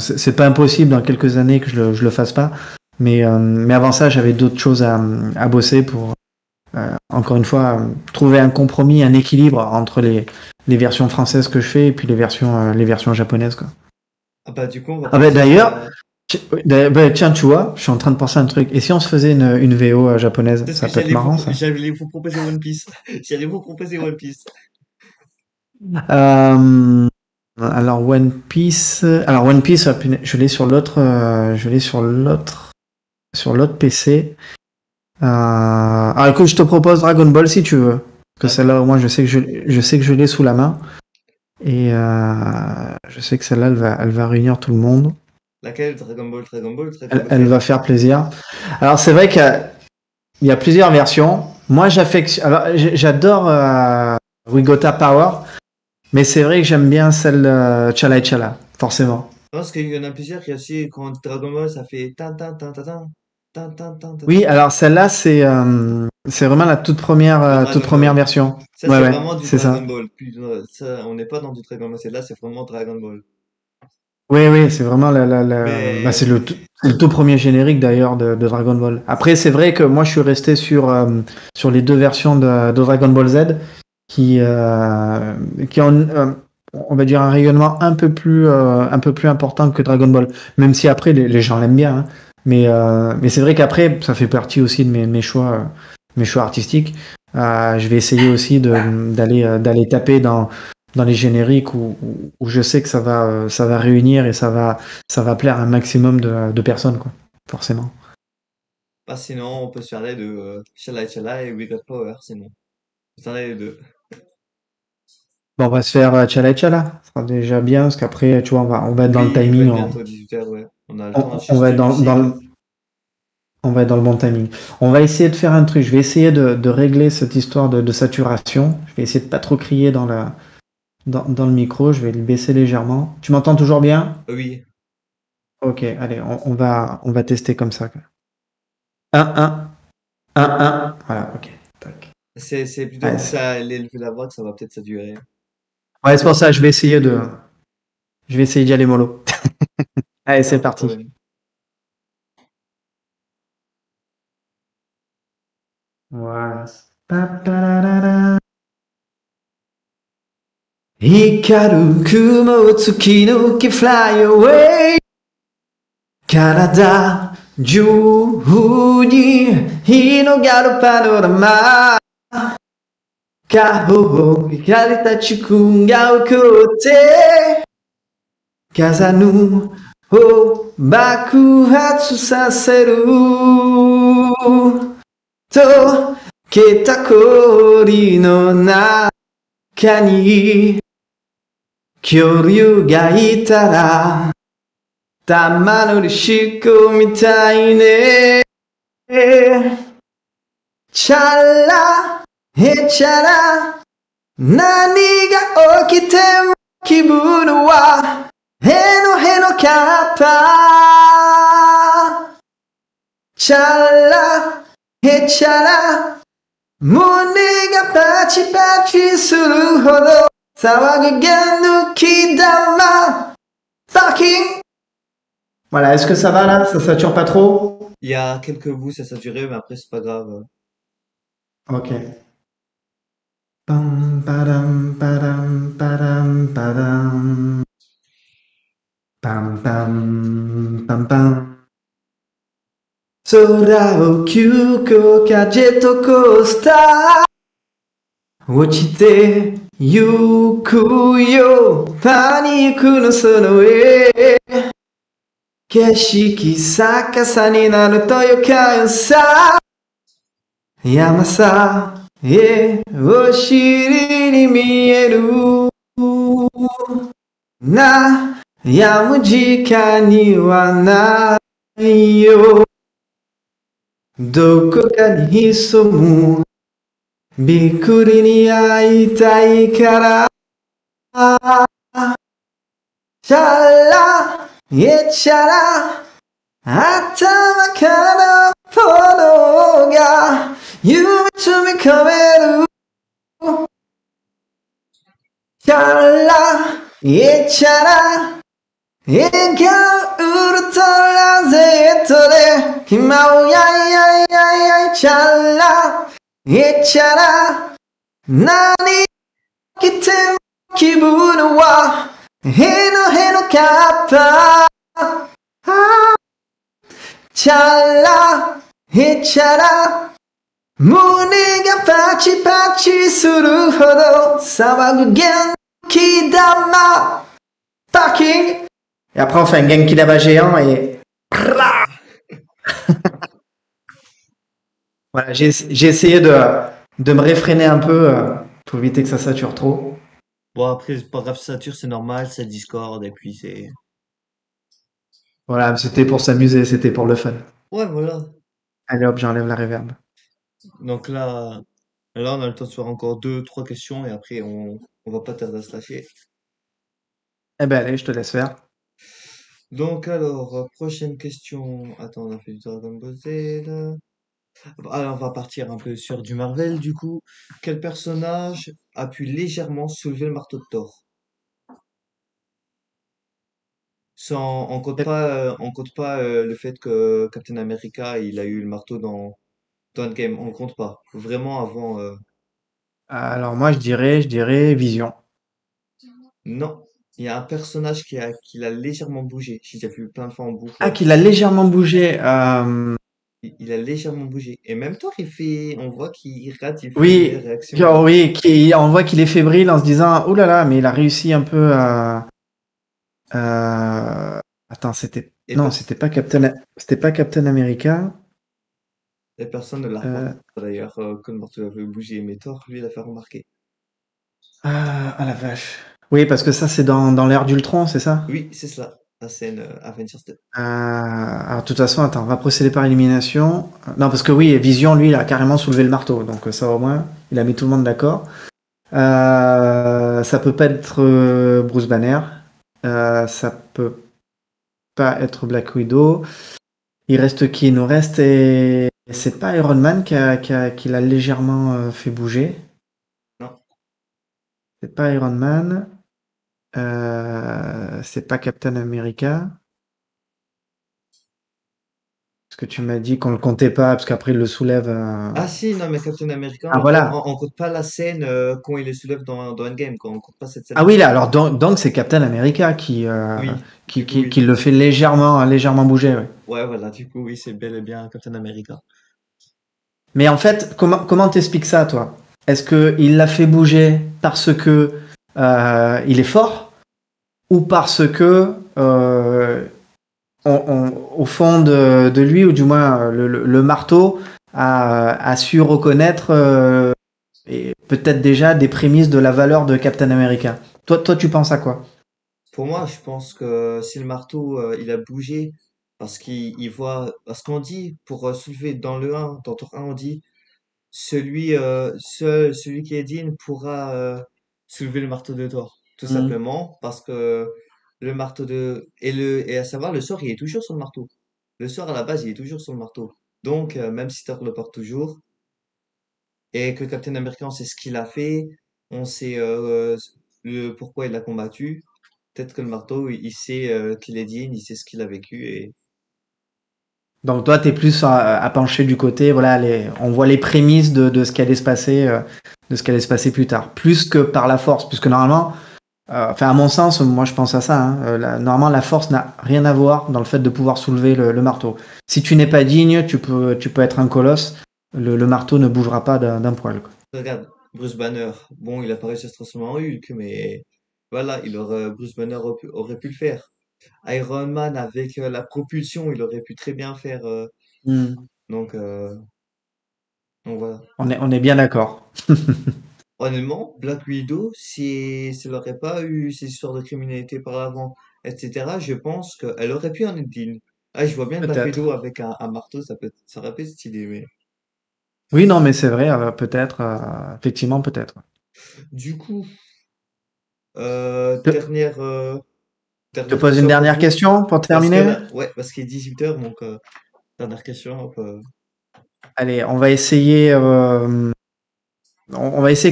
c'est pas impossible dans quelques années que je le fasse pas. Mais avant ça, j'avais d'autres choses à bosser pour, encore une fois, trouver un compromis, un équilibre entre les versions françaises que je fais et puis les versions japonaises, quoi. Ah bah du coup, on va Ah ben partir. d'ailleurs, tiens, tu vois, je suis en train de penser à un truc. Et si on se faisait une VO japonaise, C'est ce que ça peut être marrant, ça. j'allais vous proposer One Piece. J'allais vous proposer One Piece. Euh, alors One Piece, je l'ai sur l'autre, sur l'autre PC. Alors écoute, je te propose Dragon Ball si tu veux, parce que Ah, celle-là, au moins, je sais que je l'ai sous la main et je sais que celle-là, elle va réunir tout le monde. laquelle? Dragon Ball, Dragon Ball, Dragon Ball Elle Z? va faire plaisir. Alors c'est vrai qu'il y a plusieurs versions. Moi, j'adore Wigota Power, mais c'est vrai que j'aime bien celle Chala et Chala, forcément. Parce qu'il y en a plusieurs qui aussi, quand Dragon Ball, ça fait tan tan tan tan tan tan tan tan tan Oui, tan. alors celle-là, c'est vraiment la De toute Dragon première Ball. version. Ça, Ouais, c'est ouais, vraiment du c'est Dragon ça. Ball. Puis, ça, on n'est pas dans du Dragon Ball. Celle-là, c'est vraiment Dragon Ball. Oui, oui, c'est vraiment bah, Mais c'est le tout premier générique d'ailleurs de Dragon Ball. Après, c'est vrai que moi, je suis resté sur les deux versions de Dragon Ball Z qui, qui ont, on va dire, un rayonnement un peu plus important que Dragon Ball. Même si après, les gens l'aiment bien, hein. Mais c'est vrai qu'après, ça fait partie aussi de mes choix artistiques. Je vais essayer aussi d'aller taper dans les génériques où je sais que ça va réunir et ça va plaire à un maximum de personnes, quoi. Forcément. pas sinon, on peut se faire les deux. Shala et Shala et We Got Power, sinon. On peut se faire les deux. Bon, on va se faire Tchala et Tchala. Ce sera déjà bien, parce qu'après, tu vois, on va être dans le Oui, il va timing. être bientôt 18h, ouais. On a le temps On juste va être du cycle. on va être dans le bon timing. On va essayer de faire un truc. Je vais essayer de régler cette histoire de saturation. Je vais essayer de pas trop crier dans le micro. Je vais le baisser légèrement. Tu m'entends toujours bien? Oui, Ok, allez, on va tester comme ça. 1, 1, 1, 1. Voilà, ok. Tac. c'est plutôt Allez, vu que ça allait élever la voix que ça va peut-être ça durer. ouais, c'est pour ça, je vais essayer d'y aller mollo. Allez, Y a c'est pas de parti. problème. Voilà. Pa-pa-la-la-la. 光る雲を突き抜け Fly away 体中に広がるパノラマ過保光たちくんが起こって風のを爆発させる溶けた氷の中に恐竜がいたら玉乗りしこみたいねチャラへチャラ何が起きても気分はへのへのカッパチャラへチャラ胸がパチパチするほど騒ぐが抜き玉 Fucking Voilà, est-ce que ça va là? Ça sature pas trop? Il y a quelques bouts, ça saturé, mais après, c'est pas grave. Ok. Pam, padam, padam, padam, padam. Pam, pam, pam, pam. 空を急行かジェットコースター落ちてゆくよパニックのその上景色逆さになると予感さ山さえお尻に見える悩む時間にはないよどこかに潜むびっくりに会いたいからシャラ言っちゃら頭から炎が夢積み込めるから言っちゃら笑顔ウルトラ Z で暇をやいやいやいやいちゃら言っちゃら何着ても気分はへのへのカッパチャラへチャラ胸がパチパチするほど騒ぐ元気玉fucking et après on fait un Genki Dama géant et voilà j'ai essayé de me réfréner un peu pour éviter que ça sature trop. Bon, après, c'est pas grave, ça sature, c'est normal, ça discorde, et puis c'est... Voilà, c'était pour s'amuser, c'était pour le fun. Ouais, voilà. Allez hop, j'enlève la réverb. Donc là, on a le temps de faire encore deux, trois questions, et après, on va pas tarder à se lâcher. Eh ben allez, je te laisse faire. Donc alors, prochaine question. Attends, on a fait du Dragon Ball Z, là. Alors, on va partir un peu sur du Marvel, du coup. Quel personnage a pu légèrement soulever le marteau de Thor? Sans, on compte pas le fait que Captain America, il a eu le marteau dans Endgame. On compte pas. Vraiment avant. Alors moi je dirais Vision. Non. Il y a un personnage qui l'a légèrement bougé. J'ai déjà vu plein de fois en Ah, boucle. qu'il a légèrement bougé. Il a légèrement bougé. Et même Thor, on voit qu'il rate, il fait des Oui, réactions. genre, oui, on voit qu'il est fébrile en se disant, oh là là, mais il a réussi un peu à. euh, Attends, Et, non, pers- C'était pas Captain America. et personne ne l'a remarqué Euh, d'ailleurs que le marteau avait bougé. Mais Thor, lui, l'a fait remarquer. Ah la vache. Oui, parce que ça c'est dans l'ère d'Ultron, c'est ça? Oui, c'est cela. La scène Avengers 2. Alors de toute façon, attends, on va procéder par élimination. Non, parce que oui, Vision, lui, il a carrément soulevé le marteau, donc ça au moins, il a mis tout le monde d'accord. Ça peut pas être Bruce Banner. Ça peut pas être Black Widow. Il reste qui? Il nous reste et c'est pas Iron Man qui l'a légèrement fait bouger. Non. C'est pas Iron Man. C'est pas Captain America. Parce que tu m'as dit qu'on le comptait pas, parce qu'après il le soulève. Ah si, non, mais Captain America, Ah voilà. on compte pas la scène quand il le soulève dans Endgame, quoi. On compte pas cette Ah scène-là. oui, là, alors donc c'est Captain America Oui, du coup, qui oui. le fait légèrement bouger. Ouais. Ouais, voilà, du coup, oui, c'est bel et bien Captain America. Mais en fait, comment t'expliques ça, toi? Est-ce que il l'a fait bouger parce que il est fort ou parce que au fond de lui, ou du moins le marteau a su reconnaître et peut-être déjà des prémices de la valeur de Captain America. Toi, tu penses à quoi? Pour moi, je pense que si le marteau, il a bougé, il voit, parce qu'on dit, pour soulever dans le 1, dans Thor 1, on dit, celui qui est digne pourra soulever le marteau de Thor. Tout Mm. simplement parce que le marteau et à savoir, le sort, il est toujours sur le marteau. Le sort, à la base, il est toujours sur le marteau. Donc, même si Thor le porte toujours, et que Captain America, on sait ce qu'il a fait, on sait pourquoi il l'a combattu. Peut-être que le marteau, il sait qu'il est digne, il sait ce qu'il a vécu et Donc toi, t'es plus à pencher du côté, voilà, on voit les prémices de ce qui allait se passer, de ce qui allait se passer plus tard, plus que par la force, puisque normalement, enfin à mon sens, moi je pense à ça. Hein, normalement, la force n'a rien à voir dans le fait de pouvoir soulever le marteau. Si tu n'es pas digne, tu peux être un colosse. Le marteau ne bougera pas d'un poil. Quoi. regarde, Bruce Banner, bon, il a pas réussi à se transformer en Hulk, mais voilà, Bruce Banner aurait pu le faire. Iron Man avec la propulsion, il aurait pu très bien faire. Hmm. Donc, euh, donc voilà. On est bien d'accord. Honnêtement, Black Widow, si elle n'aurait pas eu ces histoires de criminalité par avant, etc., je pense qu'elle aurait pu en être digne. Ah, je vois bien Black Widow Peut-être. avec un marteau, ça aurait pu être stylé, mais. Oui, non, mais c'est vrai, peut-être, effectivement, peut-être. Du coup, Que- dernière. Je te Dernière pose une question pour dernière vous. question pour Parce que terminer. là, ouais, parce qu'il est 18 h, donc dernière question. Hop, Allez, on va essayer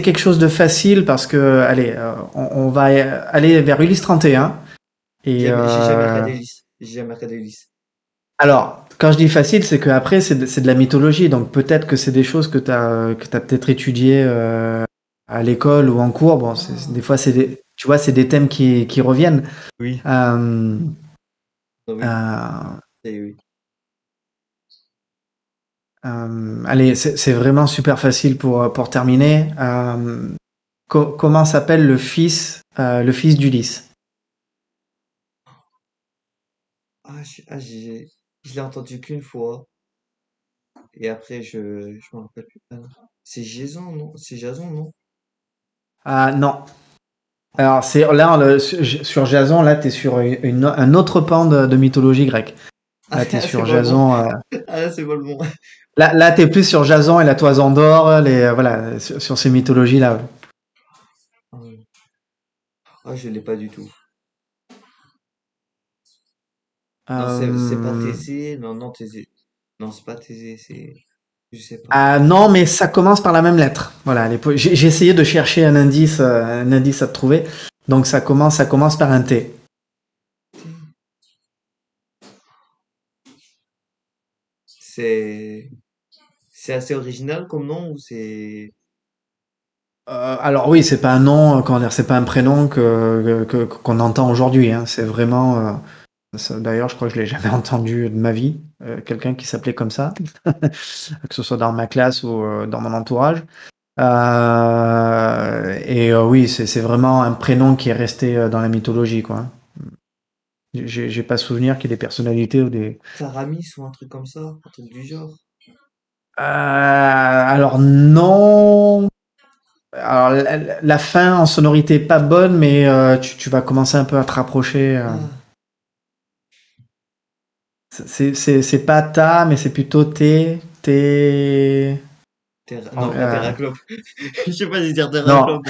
quelque chose de facile parce que, allez, on va aller vers Ulysse 31. Et j'ai jamais regardé Ulysse. J'ai jamais regardé Ulysse. alors, quand je dis facile, c'est que après c'est de la mythologie, donc peut-être que c'est des choses que t'as peut-être étudiées à l'école ou en cours. Bon, Ah, des fois tu vois, c'est des thèmes qui reviennent. oui, Euh, ah oui, euh, oui. allez, c'est vraiment super facile pour terminer. Comment s'appelle le fils d'Ulysse? Je l'ai entendu qu'une fois. Et après, je m'en rappelle plus. Ah non. C'est Jason, non? C'est Jason, non? Ah non. Alors c'est là sur Jason, là t'es sur un autre pan de mythologie grecque. Ah, Là t'es c'est sur pas bon. Jason. Ah, là, c'est pas le bon. Là t'es plus sur Jason et la toison d'or, voilà, sur ces mythologies là. Ah, oui. Ah, je l'ai pas du tout. Non, c'est pas Euh, Thésée. Non, non, Thésée. Non, c'est pas Thésée, c'est. Je sais pas. ah non, mais ça commence par la même lettre. Voilà, j'ai essayé de chercher un indice à te trouver. Donc ça commence par un T. C'est. C'est assez original comme nom ou c'est. Alors oui, c'est pas un nom, comment dire, c'est pas un prénom qu'on entend aujourd'hui, hein. C'est vraiment. D'ailleurs, je crois que je l'ai jamais entendu de ma vie, quelqu'un qui s'appelait comme ça, que ce soit dans ma classe ou dans mon entourage. Oui, c'est vraiment un prénom qui est resté dans la mythologie, quoi. J'ai pas souvenir qu'il y ait des personnalités ou des. Taramis ou un truc comme ça? Un truc du genre? Alors non. Alors la fin en sonorité est pas bonne, mais tu vas commencer un peu à te rapprocher. Ah, C'est pas ta, mais c'est plutôt T. Non, pas Terraclope. Je sais pas si dire Non, Terraclope.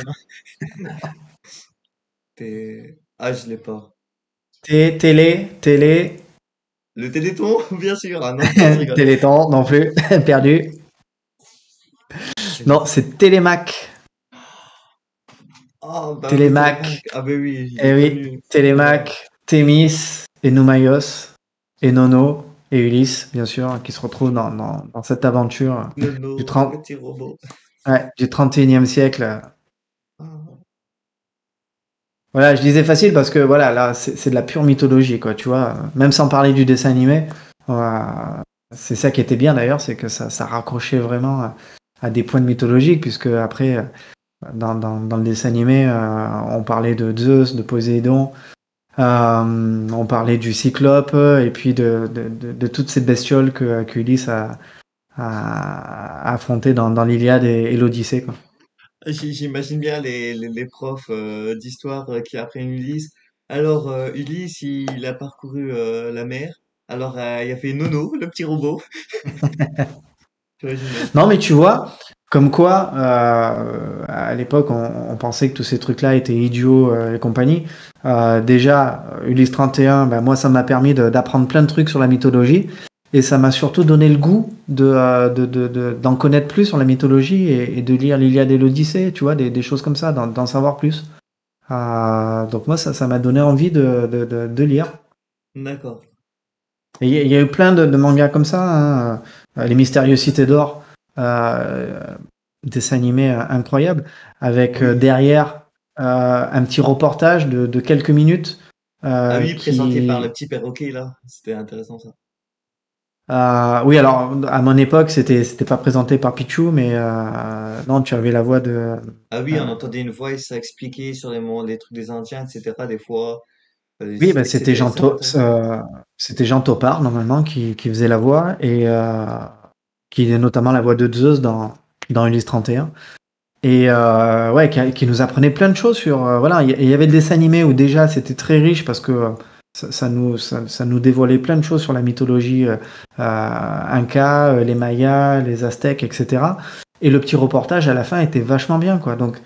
Ah, je l'ai pas. Télé. Le Téléthon, bien sûr. Ah non, non, je rigole. Téléthon non plus, perdu. Non, c'est Télémac. Ah, bah oui, Télémac, Télémaque. Ah, bah oui, il est eh oui, connu. Télémaque. Télémac, Thémis et Noumaios et Nono et Ulysse, bien sûr, qui se retrouvent dans cette aventure du Nono, 30, petit robot. ouais, du 31e siècle. Ah, Voilà, je disais facile parce que voilà, là, c'est de la pure mythologie, quoi, tu vois. Même sans parler du dessin animé, euh, c'est ça qui était bien d'ailleurs, c'est que ça raccrochait vraiment à des points de mythologie, puisque après, dans le dessin animé, on parlait de Zeus, de Poséidon, on parlait du Cyclope, et puis de toutes ces bestioles qu'Ulysse a affrontées dans l'Iliade et l'Odyssée, quoi. j'imagine bien les profs d'histoire qui apprennent Ulysse. Alors, Ulysse, il a parcouru la mer. Alors, il a fait Nono, le petit robot. J'imagine bien. Non, mais tu vois, comme quoi, à l'époque, on pensait que tous ces trucs-là étaient idiots et compagnie. Déjà, Ulysse 31, ben, moi, ça m'a permis d'apprendre plein de trucs sur la mythologie. Et ça m'a surtout donné le goût d'en connaître plus sur la mythologie et de lire l'Iliade et l'Odyssée, tu vois, des choses comme ça, d'en savoir plus. Donc moi, ça m'a donné envie de lire. D'accord. Et il y a eu plein de mangas comme ça, hein. Les Mystérieuses Cités d'Or, euh, dessin animé incroyable, avec Oui. derrière un petit reportage de quelques minutes Ah oui, présenté par le qui. petit perroquet, là. C'était intéressant, ça. Oui, alors à mon époque, c'était pas présenté par Pichou, mais non, tu avais la voix de. Ah oui, on euh, entendait une voix et ça expliquait sur les trucs des Indiens, etc. Des fois, oui, bah, c'était c'était intéressant. c'était Jean Topard normalement qui faisait la voix et qui est notamment la voix de Zeus dans Ulysse 31. Et ouais, qui nous apprenait plein de choses sur. Voilà, il y avait des dessins animés où déjà c'était très riche parce que ça nous dévoilait plein de choses sur la mythologie Inca, les Mayas, les Aztèques, etc. Et le petit reportage à la fin était vachement bien, quoi. Donc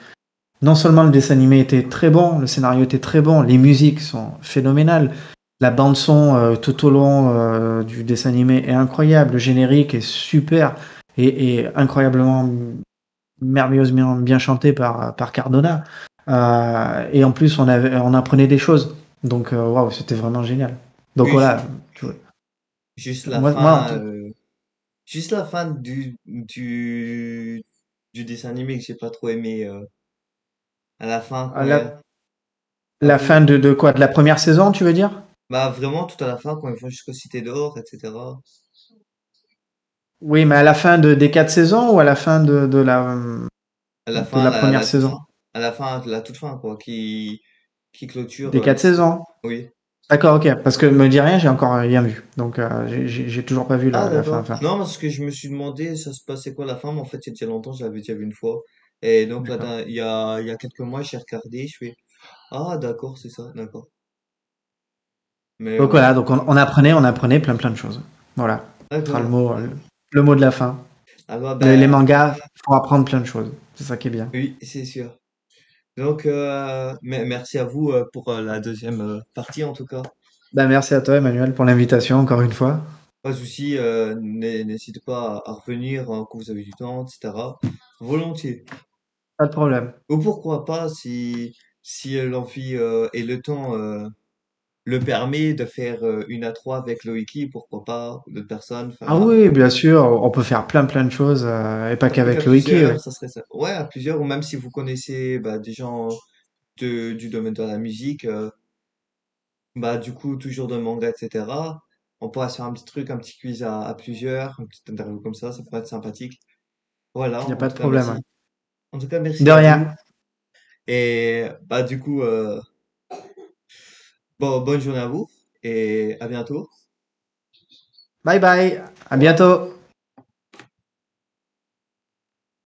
non seulement le dessin animé était très bon, le scénario était très bon, les musiques sont phénoménales, la bande son tout au long du dessin animé est incroyable, le générique est super et incroyablement merveilleusement bien chanté par Cardona. Et en plus, on apprenait des choses. Donc, waouh, c'était vraiment génial. Donc Oui, voilà, tu vois, juste la moi fin, juste la fin du dessin animé que j'ai pas trop aimé. À la fin, à la, un la peu, fin de quoi? De la première saison, tu veux dire? bah vraiment tout à la fin quand ils vont jusqu'au Cité d'Or, etc. Oui, mais à la fin des 4 saisons ou à la fin À la de fin, la première la toute saison? fin. À la fin, la toute fin, quoi, qui clôture Des le quatre Cité. saisons. Oui. D'accord, ok. Parce que me dis rien, j'ai encore rien vu. Donc, j'ai toujours pas vu Ah, la fin. d'accord. Fin. Non, parce que je me suis demandé, ça se passait quoi la fin, mais en fait, il y a déjà longtemps, je l'avais déjà vu une fois. Et donc là, D'accord. il y a quelques mois, j'ai regardé, je fais, ah, d'accord, c'est ça, d'accord. Mais Donc voilà, voilà. donc on apprenait plein de choses. Voilà. Ce sera D'accord. le mot de la fin. Ah bah, Les ben, mangas font apprendre plein de choses. C'est ça qui est bien. oui, c'est sûr. Donc, merci à vous pour la deuxième partie, en tout cas. Bah, merci à toi, Emmanuel, pour l'invitation, encore une fois. Pas de souci, n'hésitez pas à revenir quand vous avez du temps, etc. Volontiers. Pas de problème. Ou pourquoi pas, si l'envie et le temps le permet de faire une à trois avec Loïki, pourquoi pas, ou d'autres personnes. Ah Enfin, oui, bien sûr, on peut faire plein de choses, et pas un truc à qu'avec Loïc, plusieurs, ouais. ça serait ça. Ouais, à plusieurs, ou même si vous connaissez bah, des gens du domaine de la musique, bah du coup toujours de manga, etc. On pourrait se faire un petit truc, un petit quiz à plusieurs, une petite interview comme ça pourrait être sympathique. Voilà, Il n'y a en pas tout de cas problème, ouais. merci. En tout cas merci De à vous. rien. Et bah du coup, bonne journée à vous et à bientôt. Bye bye. À Au revoir. bientôt.